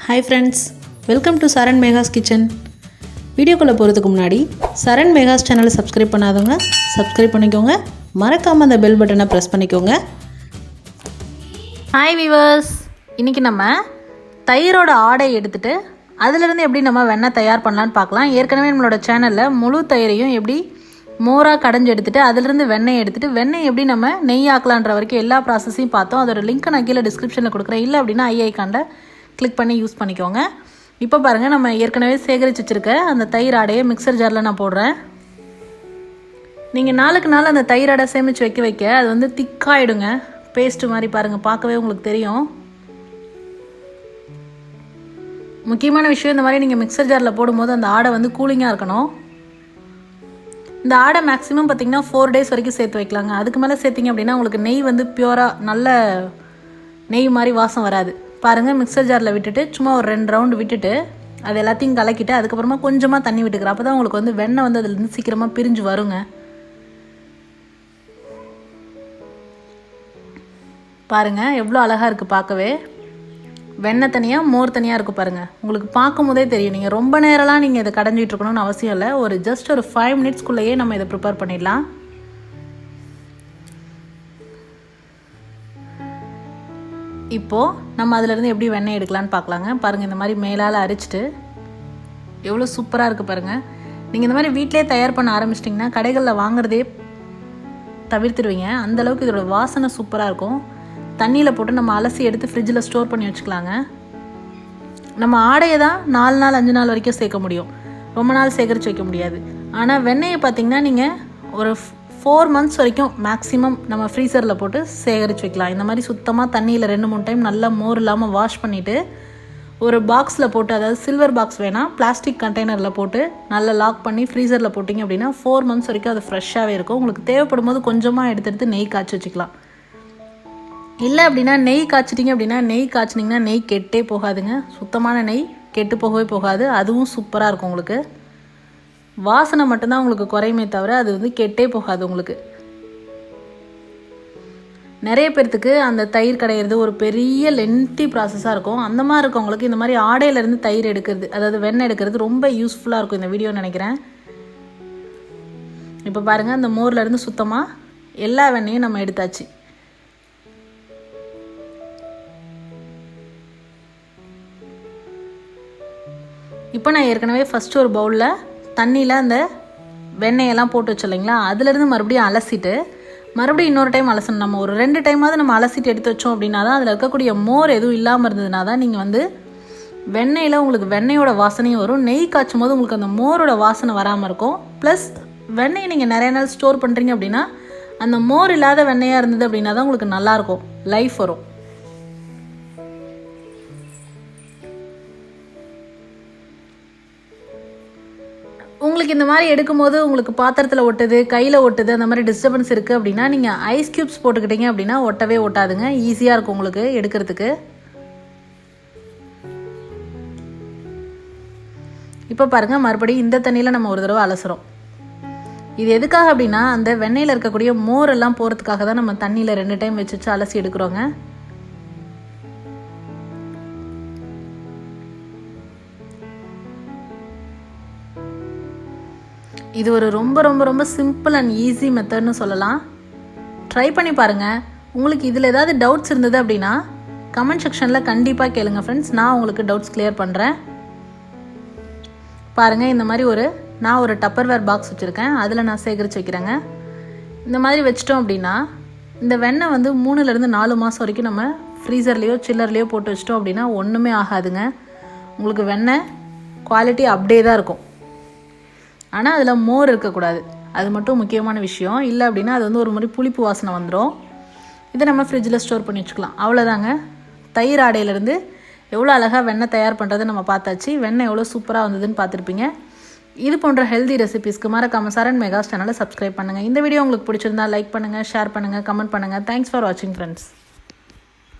Hi friends, welcome to Saran Mega's Kitchen. வீடியோக்குள்ள போறதுக்கு முன்னாடி சரண் மெகாஸ் சேனலை சப்ஸ்கிரைப் பண்ணாதவங்க சப்ஸ்கிரைப் பண்ணிக்கோங்க. மறக்காம அந்த பெல் பட்டனை பிரஸ் பண்ணிக்கோங்க. ஹாய் வியூவர்ஸ், இன்னைக்கு நம்ம தயிரோட ஆடை எடுத்துட்டு அதிலிருந்து எப்படி நம்ம வெண்ணெய் தயார் பண்ணலான்னு பார்க்கலாம். ஏற்கனவே நம்மளோட சேனலில் முழு தயிரையும் எப்படி மோராக கடைஞ்சி எடுத்துட்டு அதிலிருந்து வெண்ணெய் எடுத்துட்டு வெண்ணெய் எப்படி நம்ம நெய் ஆக்கலான்ற வரைக்கும் எல்லா ப்ராசஸையும் பார்த்தோம். அதோட லிங்க் நான் கீழே டிஸ்கிரிப்ஷனில் கொடுக்குறேன். இல்லை அப்படின்னா ஐகானில் கிளிக் பண்ணி யூஸ் பண்ணிக்கோங்க. இப்போ பாருங்கள், நம்ம ஏற்கனவே சேகரித்து வச்சுருக்க அந்த தயிர் ஆடையை மிக்சர் ஜாரில் நான் போடுறேன். நீங்கள் நாளுக்கு நாள் அந்த தயிர் ஆடை சேமித்து வைக்க அது வந்து திக்காயிடுங்க, பேஸ்ட்டு மாதிரி. பாருங்கள், பார்க்கவே உங்களுக்கு தெரியும். முக்கியமான விஷயம், இந்த மாதிரி நீங்கள் மிக்சர் ஜாரில் போடும்போது அந்த ஆடை வந்து கூலிங்காக இருக்கணும். இந்த ஆடை மேக்ஸிமம் பார்த்திங்கன்னா 4 days வரைக்கும் சேர்த்து வைக்கலாங்க. அதுக்கு மேலே சேர்த்திங்க அப்படின்னா உங்களுக்கு நெய் வந்து பியூராக நல்ல நெய் மாதிரி வாசம் வராது. பாருங்கள், மிக்சர் ஜாரில் விட்டுட்டு சும்மா ஒரு 2 ரவுண்டு விட்டுட்டு அது எல்லாத்தையும் கலக்கிட்டு அதுக்கப்புறமா கொஞ்சமாக தண்ணி விட்டுக்கிறேன். அப்போ தான் உங்களுக்கு வந்து வெண்ணெய் வந்து அதுலேருந்து சீக்கிரமாக பிரிஞ்சு வருங்க. பாருங்கள், எவ்வளோ அழகாக இருக்குது பார்க்கவே. வெண்ணெய் தனியாக மோர் தனியாக இருக்குது பாருங்கள். உங்களுக்கு பார்க்கும் போதே தெரியும். நீங்கள் ரொம்ப நேரம்லாம் நீங்கள் இதை கடைஞ்சிட்டு இருக்கணும்னு அவசியம் இல்லை. ஜஸ்ட் ஒரு 5 minutesக்குள்ளேயே நம்ம இதை ப்ரிப்பேர் பண்ணிடலாம். இப்போது நம்ம அதிலேருந்து எப்படி வெண்ணெய் எடுக்கலான்னு பார்க்கலாங்க. பாருங்கள், இந்த மாதிரி மேலால் அரிச்சிட்டு எவ்வளோ சூப்பராக இருக்குது பாருங்கள். நீங்கள் இந்த மாதிரி வீட்டிலே தயார் பண்ண ஆரம்பிச்சிட்டிங்கன்னா கடைகளில் வாங்குறதே தவிர்த்துடுவீங்க. அந்தளவுக்கு இதோட வாசனை சூப்பராக இருக்கும். தண்ணியில் போட்டு நம்ம அலசி எடுத்து ஃப்ரிட்ஜில் ஸ்டோர் பண்ணி வச்சுக்கலாங்க. நம்ம ஆடையை தான் 4 நாள் 5 நாள் வரைக்கும் சேர்க்க முடியும், ரொம்ப நாள் சேகரித்து வைக்க முடியாது. ஆனால் வெண்ணெயை பார்த்திங்கன்னா நீங்கள் ஒரு 4 months வரைக்கும் மேக்ஸிமம் நம்ம ஃப்ரீசரில் போட்டு சேகரித்து வைக்கலாம். இந்த மாதிரி சுத்தமாக தண்ணியில் 2-3 டைம் நல்லா மோர் இல்லாமல் வாஷ் பண்ணிவிட்டு ஒரு பாக்ஸில் போட்டு, அதாவது சில்வர் பாக்ஸ் வேணால் பிளாஸ்டிக் கண்டெய்னரில் போட்டு நல்லா லாக் பண்ணி ஃப்ரீசரில் போட்டிங்க அப்படின்னா 4 months வரைக்கும் அது ஃப்ரெஷ்ஷாகவே இருக்கும். உங்களுக்கு தேவைப்படும் போது கொஞ்சமாக எடுத்து நெய் காய்ச்சி வச்சுக்கலாம். இல்லை அப்படின்னா நெய் காய்ச்சிட்டிங்க அப்படின்னா நெய் காய்ச்சினிங்கன்னா நெய் கெட்டே போகாதுங்க. சுத்தமான நெய் கெட்டு போகவே போகாது. அதுவும் சூப்பராக இருக்கும். உங்களுக்கு வாசனை மட்டும்தான் உங்களுக்கு குறையுமே தவிர அது வந்து கெட்டே போகாது. உங்களுக்கு நிறைய பேர்த்துக்கு அந்த தயிர் கடையிறது ஒரு பெரிய லென்த்தி ப்ராசஸாக இருக்கும். அந்த மாதிரி இருக்கவங்களுக்கு இந்த மாதிரி ஆடையிலேருந்து தயிர் எடுக்கிறது, அதாவது வெண்ணெய் எடுக்கிறது ரொம்ப யூஸ்ஃபுல்லாக இருக்கும் இந்த வீடியோ நினைக்கிறேன். இப்போ பாருங்கள், அந்த மோர்லேருந்து சுத்தமாக எல்லா வெண்ணையும் நம்ம எடுத்தாச்சு. இப்போ நான் ஏற்கனவே ஃபஸ்ட்டு ஒரு பவுலில் தண்ணியில் அந்த வெண்ணெயெல்லாம் போட்டு வச்சு இல்லைங்களா, அதுலேருந்து மறுபடியும் அலசிட்டு மறுபடியும் இன்னொரு டைம் அலசணும். நம்ம ஒரு 2 டைமாவது நம்ம அலசிட்டு எடுத்து வச்சோம் அப்படின்னா தான் அதில் இருக்கக்கூடிய மோர் எதுவும் இல்லாமல் இருந்ததுனா தான் நீங்கள் வந்து வெண்ணெயில் உங்களுக்கு வெண்ணெயோட வாசனையும் வரும். நெய் காய்ச்சும் போது உங்களுக்கு அந்த மோரோட வாசனை வராமல் இருக்கும். ப்ளஸ் வெண்ணெயை நீங்கள் நிறைய நாள் ஸ்டோர் பண்ணுறீங்க அப்படின்னா அந்த மோர் இல்லாத வெண்ணெயாக இருந்தது அப்படின்னா தான் உங்களுக்கு நல்லாயிருக்கும், லைஃப் வரும். உங்களுக்கு இந்த மாதிரி எடுக்கும்போது உங்களுக்கு பாத்திரத்தில் ஒட்டுது, கையில் ஒட்டுது, அந்த மாதிரி டிஸ்டர்பன்ஸ் இருக்குது அப்படின்னா நீங்கள் ஐஸ் க்யூப்ஸ் போட்டுக்கிட்டீங்க அப்படின்னா ஒட்டவே ஒட்டாதுங்க. ஈஸியாக இருக்கும் உங்களுக்கு எடுக்கிறதுக்கு. இப்போ பாருங்கள், மறுபடியும் இந்த தண்ணியில் நம்ம ஒரு தடவை அலசுகிறோம். இது எதுக்காக அப்படின்னா அந்த வெண்ணெயில் இருக்கக்கூடிய மோர் எல்லாம் போகிறதுக்காக தான் நம்ம தண்ணியில் 2 டைம் வச்சு அலசி எடுக்கிறோங்க. இது ஒரு ரொம்ப ரொம்ப ரொம்ப சிம்பிள் அண்ட் ஈஸி மெத்தட்னு சொல்லலாம். ட்ரை பண்ணி பாருங்கள். உங்களுக்கு இதில் ஏதாவது டவுட்ஸ் இருந்தது அப்படின்னா கமெண்ட் செக்ஷனில் கண்டிப்பாக கேளுங்க ஃப்ரெண்ட்ஸ். நான் உங்களுக்கு டவுட்ஸ் கிளியர் பண்ணுறேன். பாருங்கள், இந்த மாதிரி நான் ஒரு டப்பர்வேர் பாக்ஸ் வச்சுருக்கேன். அதில் நான் சேகரித்து வைக்கிறேங்க. இந்த மாதிரி வச்சிட்டோம் அப்படின்னா இந்த வெண்ணெய் வந்து 3 to 4 மாதம் வரைக்கும் நம்ம ஃப்ரீசர்லேயோ சில்லர்லேயோ போட்டு வச்சிட்டோம் அப்படின்னா ஒன்றுமே ஆகாதுங்க. உங்களுக்கு வெண்ணெய் குவாலிட்டி அப்படியே தான் இருக்கும். ஆனால் அதில் மோர் இருக்கக்கூடாது, அது மட்டும் முக்கியமான விஷயம். இல்லை அப்படின்னா அது வந்து ஒரு மாதிரி புளிப்பு வாசனை வந்துடும். இதை நம்ம ஃப்ரிட்ஜில் ஸ்டோர் பண்ணி வச்சுக்கலாம். அவ்வளோதாங்க. தயிர் ஆடையிலேருந்து எவ்வளோ அழகாக வெண்ணெய் தயார் பண்ணுறதை நம்ம பார்த்தாச்சு. வெண்ணெய் எவ்வளோ சூப்பராக வந்ததுன்னு பார்த்துருப்பீங்க. இது போன்ற ஹெல்தி ரெசிபீஸ்க்கு மறக்காம சரண் மெகாஸ் சேனலை சப்ஸ்கிரைப் பண்ணுங்கள். இந்த வீடியோ உங்களுக்கு பிடிச்சிருந்தா லைக் பண்ணுங்கள், ஷேர் பண்ணுங்கள், கமெண்ட் பண்ணுங்கள். தேங்க்ஸ் ஃபார் வாட்சிங் ஃப்ரெண்ட்ஸ்.